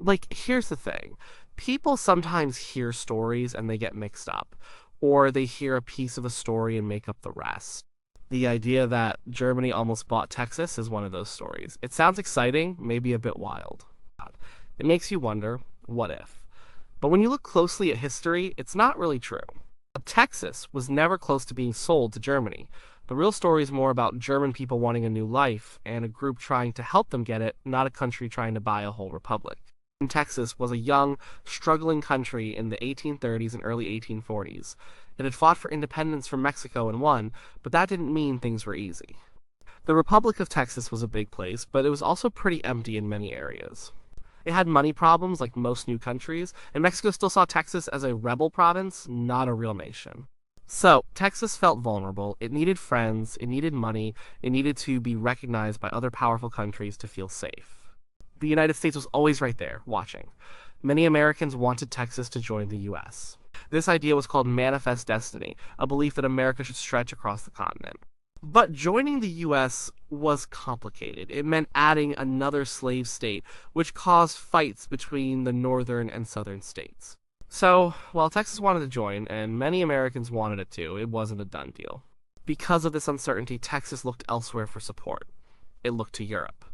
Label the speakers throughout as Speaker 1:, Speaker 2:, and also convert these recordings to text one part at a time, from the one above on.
Speaker 1: Like, here's the thing. People sometimes hear stories and they get mixed up, or they hear a piece of a story and make up the rest. The idea that Germany almost bought Texas is one of those stories. It sounds exciting, maybe a bit wild. It makes you wonder, what if? But when you look closely at history, it's not really true. Texas was never close to being sold to Germany. The real story is more about German people wanting a new life and a group trying to help them get it, not a country trying to buy a whole republic. Texas was a young, struggling country in the 1830s and early 1840s. It had fought for independence from Mexico and won, but that didn't mean things were easy. The Republic of Texas was a big place, but it was also pretty empty in many areas. It had money problems like most new countries, and Mexico still saw Texas as a rebel province, not a real nation. So, Texas felt vulnerable. It needed friends, it needed money, it needed to be recognized by other powerful countries to feel safe. The United States was always right there, watching. Many Americans wanted Texas to join the US. This idea was called manifest destiny, a belief that America should stretch across the continent. But joining the US was complicated. It meant adding another slave state, which caused fights between the northern and southern states. So, while Texas wanted to join, and many Americans wanted it too, it wasn't a done deal. Because of this uncertainty, Texas looked elsewhere for support. It looked to Europe.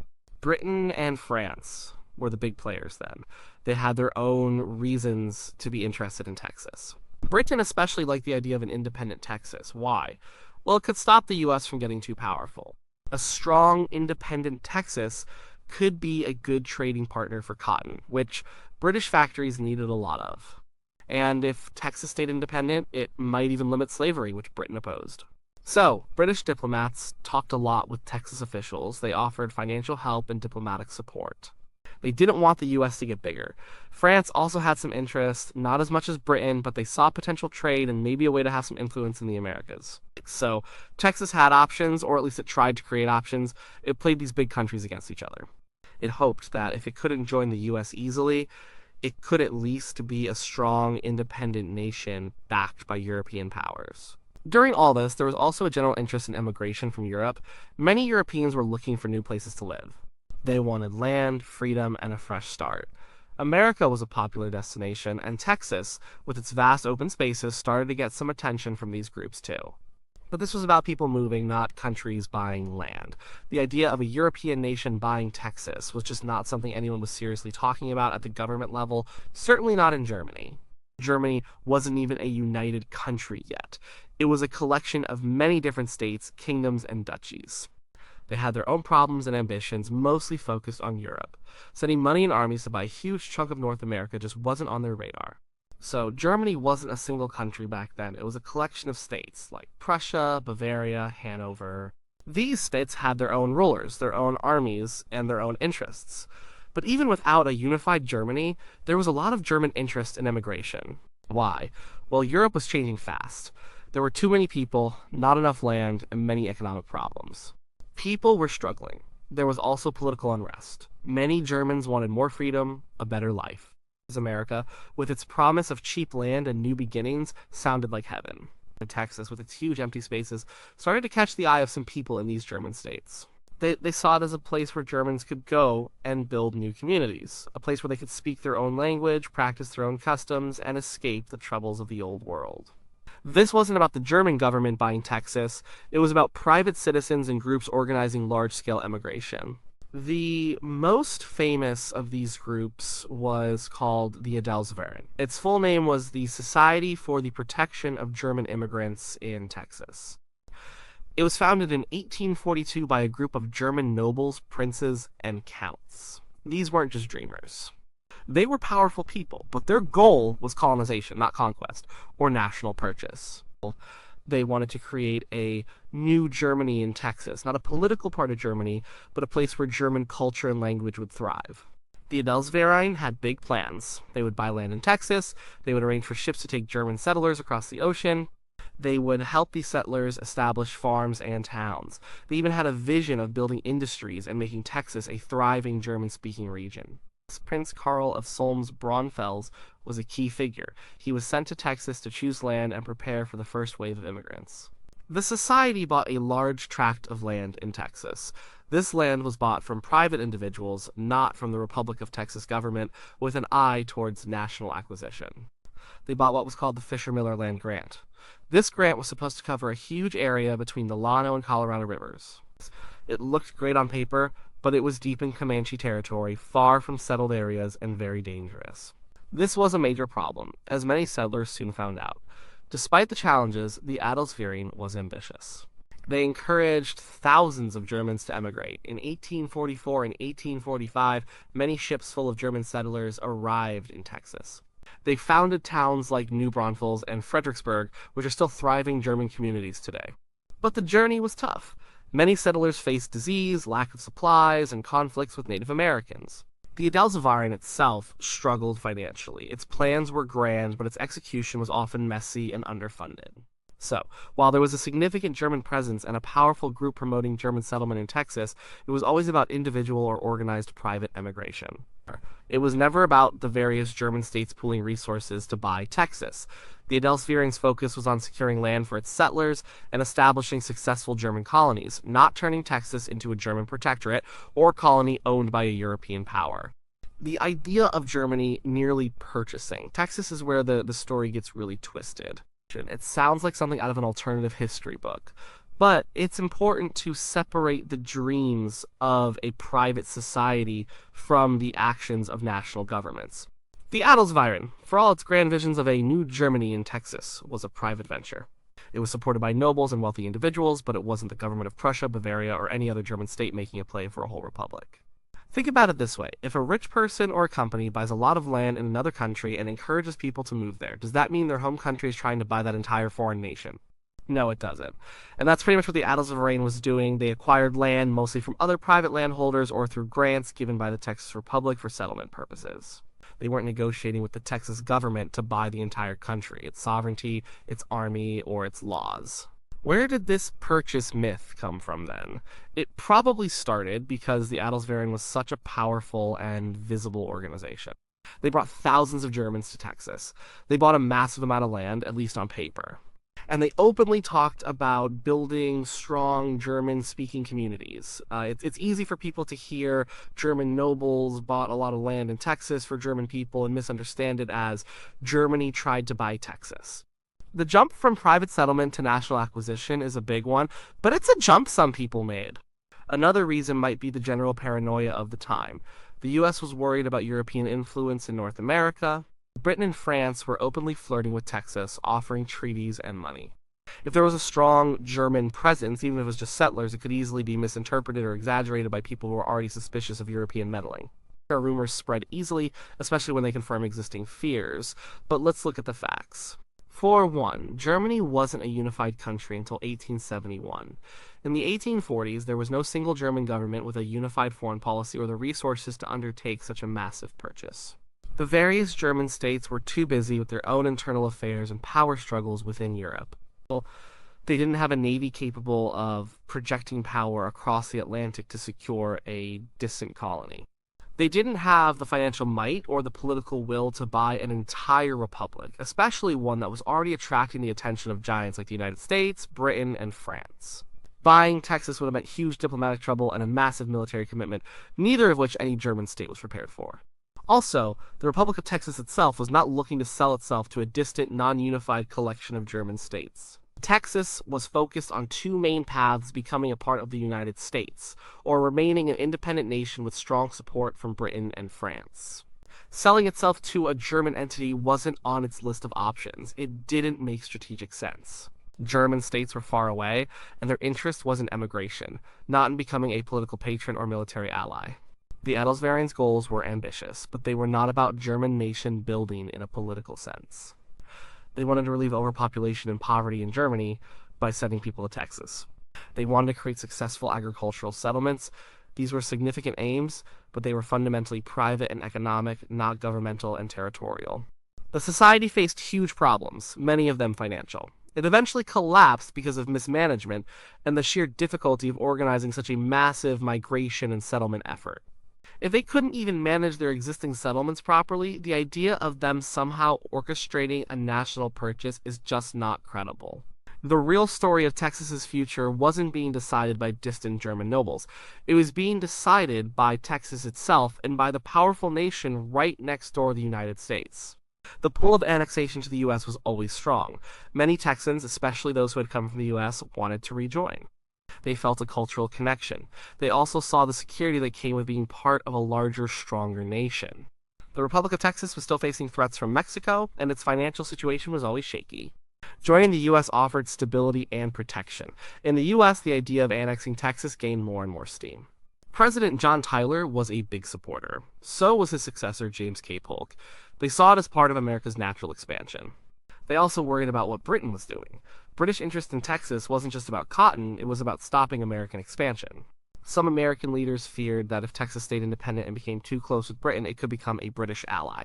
Speaker 1: Britain and France were the big players then. They had their own reasons to be interested in Texas. Britain especially liked the idea of an independent Texas. Why? Well, it could stop the US from getting too powerful. A strong, independent Texas could be a good trading partner for cotton, which British factories needed a lot of. And if Texas stayed independent, it might even limit slavery, which Britain opposed. So, British diplomats talked a lot with Texas officials. They offered financial help and diplomatic support. They didn't want the US to get bigger. France also had some interest, not as much as Britain, but they saw potential trade and maybe a way to have some influence in the Americas. So, Texas had options, or at least it tried to create options. It played these big countries against each other. It hoped that if it couldn't join the US easily, it could at least be a strong, independent nation backed by European powers. During all this, there was also a general interest in immigration from Europe. Many Europeans were looking for new places to live. They wanted land, freedom, and a fresh start. America was a popular destination, and Texas, with its vast open spaces, started to get some attention from these groups too. But this was about people moving, not countries buying land. The idea of a European nation buying Texas was just not something anyone was seriously talking about at the government level, certainly not in Germany. Germany wasn't even a united country yet. It was a collection of many different states, kingdoms, and duchies. They had their own problems and ambitions, mostly focused on Europe. Sending money and armies to buy a huge chunk of North America just wasn't on their radar. So Germany wasn't a single country back then. It was a collection of states, like Prussia, Bavaria, Hanover. These states had their own rulers, their own armies, and their own interests. But even without a unified Germany, there was a lot of German interest in immigration. Why? Well, Europe was changing fast. There were too many people, not enough land, and many economic problems. People were struggling. There was also political unrest. Many Germans wanted more freedom, a better life. America, with its promise of cheap land and new beginnings, sounded like heaven. Texas, with its huge empty spaces, started to catch the eye of some people in these German states. They saw it as a place where Germans could go and build new communities, a place where they could speak their own language, practice their own customs, and escape the troubles of the old world. This wasn't about the German government buying Texas, it was about private citizens and groups organizing large-scale immigration. The most famous of these groups was called the Adelsverein. Its full name was the Society for the Protection of German Immigrants in Texas. It was founded in 1842 by a group of German nobles, princes, and counts. These weren't just dreamers. They were powerful people, but their goal was colonization, not conquest, or national purchase. They wanted to create a new Germany in Texas, not a political part of Germany, but a place where German culture and language would thrive. The Adelsverein had big plans. They would buy land in Texas, they would arrange for ships to take German settlers across the ocean, they would help these settlers establish farms and towns. They even had a vision of building industries and making Texas a thriving German-speaking region. Prince Karl of Solms-Braunfels was a key figure. He was sent to Texas to choose land and prepare for the first wave of immigrants. The society bought a large tract of land in Texas. This land was bought from private individuals, not from the Republic of Texas government, with an eye towards national acquisition. They bought what was called the Fisher-Miller Land Grant. This grant was supposed to cover a huge area between the Llano and Colorado rivers. It looked great on paper, but it was deep in Comanche territory, far from settled areas, and very dangerous. This was a major problem, as many settlers soon found out. Despite the challenges, the Adelsverein was ambitious. They encouraged thousands of Germans to emigrate. In 1844 and 1845, many ships full of German settlers arrived in Texas. They founded towns like New Braunfels and Fredericksburg, which are still thriving German communities today. But the journey was tough. Many settlers faced disease, lack of supplies, and conflicts with Native Americans. The Adelsverein itself struggled financially. Its plans were grand, but its execution was often messy and underfunded. So, while there was a significant German presence and a powerful group promoting German settlement in Texas, it was always about individual or organized private emigration. It was never about the various German states pooling resources to buy Texas. The Adelsverein's focus was on securing land for its settlers and establishing successful German colonies, not turning Texas into a German protectorate or colony owned by a European power. The idea of Germany nearly purchasing Texas is where the story gets really twisted. It sounds like something out of an alternative history book, but it's important to separate the dreams of a private society from the actions of national governments. The Adelsverein, for all its grand visions of a new Germany in Texas, was a private venture. It was supported by nobles and wealthy individuals, but it wasn't the government of Prussia, Bavaria, or any other German state making a play for a whole republic. Think about it this way. If a rich person or a company buys a lot of land in another country and encourages people to move there, does that mean their home country is trying to buy that entire foreign nation? No, it doesn't. And that's pretty much what the Adelsverein was doing. They acquired land mostly from other private landholders or through grants given by the Texas Republic for settlement purposes. They weren't negotiating with the Texas government to buy the entire country, its sovereignty, its army, or its laws. Where did this purchase myth come from then? It probably started because the Adelsverein was such a powerful and visible organization. They brought thousands of Germans to Texas. They bought a massive amount of land, at least on paper. And they openly talked about building strong German-speaking communities. It's easy for people to hear German nobles bought a lot of land in Texas for German people and misunderstand it as Germany tried to buy Texas. The jump from private settlement to national acquisition is a big one, but it's a jump some people made. Another reason might be the general paranoia of the time. The U.S. was worried about European influence in North America. Britain and France were openly flirting with Texas, offering treaties and money. If there was a strong German presence, even if it was just settlers, it could easily be misinterpreted or exaggerated by people who were already suspicious of European meddling. Rumors spread easily, especially when they confirm existing fears. But let's look at the facts. For one, Germany wasn't a unified country until 1871. In the 1840s, there was no single German government with a unified foreign policy or the resources to undertake such a massive purchase. The various German states were too busy with their own internal affairs and power struggles within Europe. They didn't have a navy capable of projecting power across the Atlantic to secure a distant colony. They didn't have the financial might or the political will to buy an entire republic, especially one that was already attracting the attention of giants like the United States, Britain, and France. Buying Texas would have meant huge diplomatic trouble and a massive military commitment, neither of which any German state was prepared for. Also, the Republic of Texas itself was not looking to sell itself to a distant, non-unified collection of German states. Texas was focused on two main paths: becoming a part of the United States, or remaining an independent nation with strong support from Britain and France. Selling itself to a German entity wasn't on its list of options. It didn't make strategic sense. German states were far away, and their interest was in emigration, not in becoming a political patron or military ally. The Adelsverein's goals were ambitious, but they were not about German nation building in a political sense. They wanted to relieve overpopulation and poverty in Germany by sending people to Texas. They wanted to create successful agricultural settlements. These were significant aims, but they were fundamentally private and economic, not governmental and territorial. The society faced huge problems, many of them financial. It eventually collapsed because of mismanagement and the sheer difficulty of organizing such a massive migration and settlement effort. If they couldn't even manage their existing settlements properly, the idea of them somehow orchestrating a national purchase is just not credible. The real story of Texas's future wasn't being decided by distant German nobles. It was being decided by Texas itself and by the powerful nation right next door to the United States. The pull of annexation to the U.S. was always strong. Many Texans, especially those who had come from the U.S., wanted to rejoin. They felt a cultural connection. They also saw the security that came with being part of a larger, stronger nation. The Republic of Texas was still facing threats from Mexico, and its financial situation was always shaky. Joining the U.S. offered stability and protection. In the U.S., the idea of annexing Texas gained more and more steam. President John Tyler was a big supporter. So was his successor, James K. Polk. They saw it as part of America's natural expansion. They also worried about what Britain was doing. British interest in Texas wasn't just about cotton, it was about stopping American expansion. Some American leaders feared that if Texas stayed independent and became too close with Britain, it could become a British ally.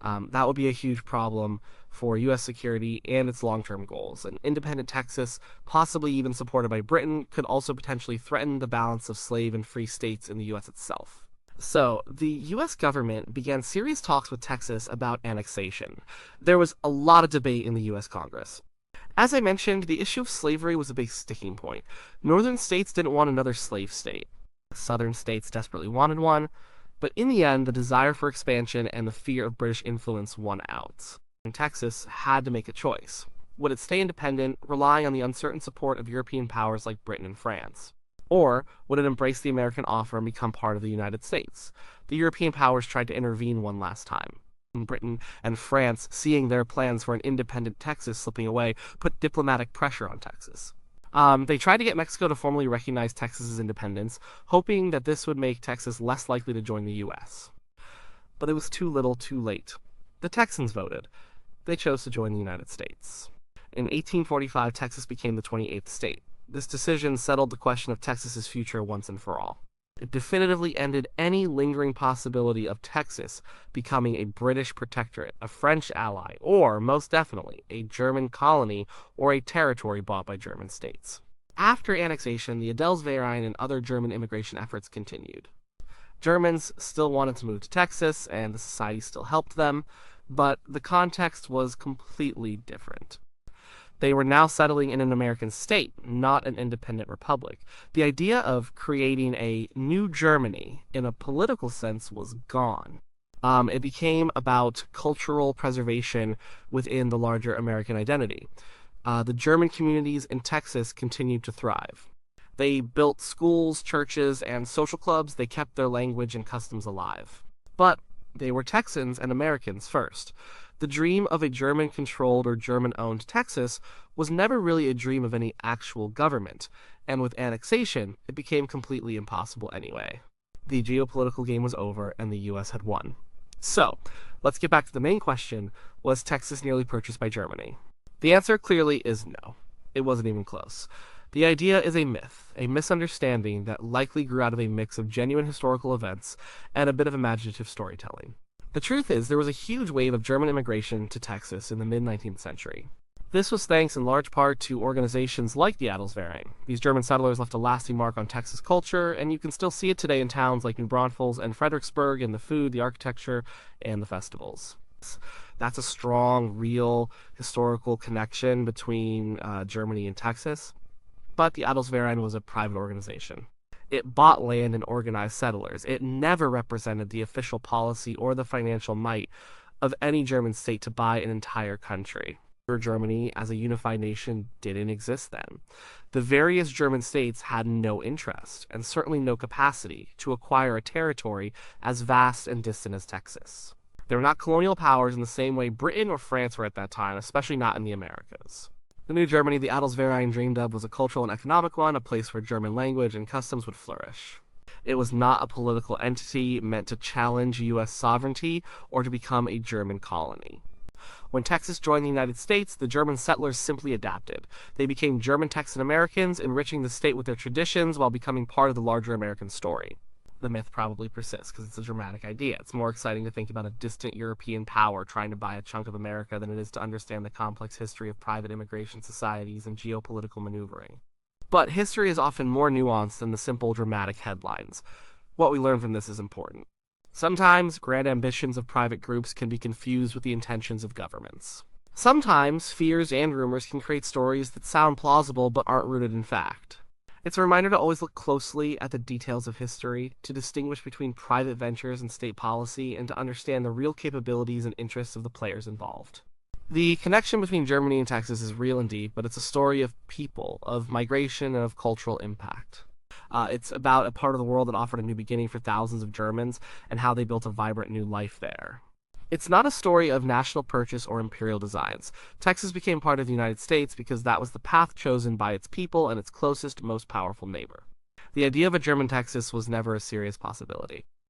Speaker 1: That would be a huge problem for U.S. security and its long-term goals. An independent Texas, possibly even supported by Britain, could also potentially threaten the balance of slave and free states in the U.S. itself. So, the U.S. government began serious talks with Texas about annexation. There was a lot of debate in the U.S. Congress. As I mentioned, the issue of slavery was a big sticking point. Northern states didn't want another slave state. Southern states desperately wanted one, but in the end, the desire for expansion and the fear of British influence won out. And Texas had to make a choice. Would it stay independent, relying on the uncertain support of European powers like Britain and France? Or would it embrace the American offer and become part of the United States? The European powers tried to intervene one last time. Britain and France, seeing their plans for an independent Texas slipping away, put diplomatic pressure on Texas. They tried to get Mexico to formally recognize Texas's independence, hoping that this would make Texas less likely to join the U.S. But it was too little, too late. The Texans voted. They chose to join the United States. In 1845, Texas became the 28th state. This decision settled the question of Texas's future once and for all. It definitively ended any lingering possibility of Texas becoming a British protectorate, a French ally, or, most definitely, a German colony or a territory bought by German states. After annexation, the Adelsverein and other German immigration efforts continued. Germans still wanted to move to Texas, and the society still helped them, but the context was completely different. They were now settling in an American state, not an independent republic. The idea of creating a new Germany, in a political sense, was gone. It became about cultural preservation within the larger American identity. The German communities in Texas continued to thrive. They built schools, churches, and social clubs. They kept their language and customs alive. But they were Texans and Americans first. The dream of a German-controlled or German-owned Texas was never really a dream of any actual government, and with annexation, it became completely impossible anyway. The geopolitical game was over, and the U.S. had won. So, let's get back to the main question: was Texas nearly purchased by Germany? The answer clearly is no. It wasn't even close. The idea is a myth, a misunderstanding that likely grew out of a mix of genuine historical events and a bit of imaginative storytelling. The truth is, there was a huge wave of German immigration to Texas in the mid-19th century. This was thanks in large part to organizations like the Adelsverein. These German settlers left a lasting mark on Texas culture, and you can still see it today in towns like New Braunfels and Fredericksburg in the food, the architecture, and the festivals. That's a strong, real, historical connection between Germany and Texas. But the Adelsverein was a private organization. It bought land and organized settlers. It never represented the official policy or the financial might of any German state to buy an entire country. Germany, as a unified nation, didn't exist then. The various German states had no interest, and certainly no capacity, to acquire a territory as vast and distant as Texas. They were not colonial powers in the same way Britain or France were at that time, especially not in the Americas. The new Germany the Adelsverein dreamed of was a cultural and economic one, a place where German language and customs would flourish. It was not a political entity meant to challenge U.S. sovereignty or to become a German colony. When Texas joined the United States, the German settlers simply adapted. They became German Texan Americans, enriching the state with their traditions while becoming part of the larger American story. The myth probably persists because it's a dramatic idea. It's more exciting to think about a distant European power trying to buy a chunk of America than it is to understand the complex history of private immigration societies and geopolitical maneuvering. But history is often more nuanced than the simple dramatic headlines. What we learn from this is important. Sometimes grand ambitions of private groups can be confused with the intentions of governments. Sometimes fears and rumors can create stories that sound plausible but aren't rooted in fact. It's a reminder to always look closely at the details of history, to distinguish between private ventures and state policy, and to understand the real capabilities and interests of the players involved. The connection between Germany and Texas is real and deep, but it's a story of people, of migration, and of cultural impact. It's about a part of the world that offered a new beginning for thousands of Germans and how they built a vibrant new life there. It's not a story of national purchase or imperial designs. Texas became part of the United States because that was the path chosen by its people and its closest, most powerful neighbor. The idea of a German Texas was never a serious possibility.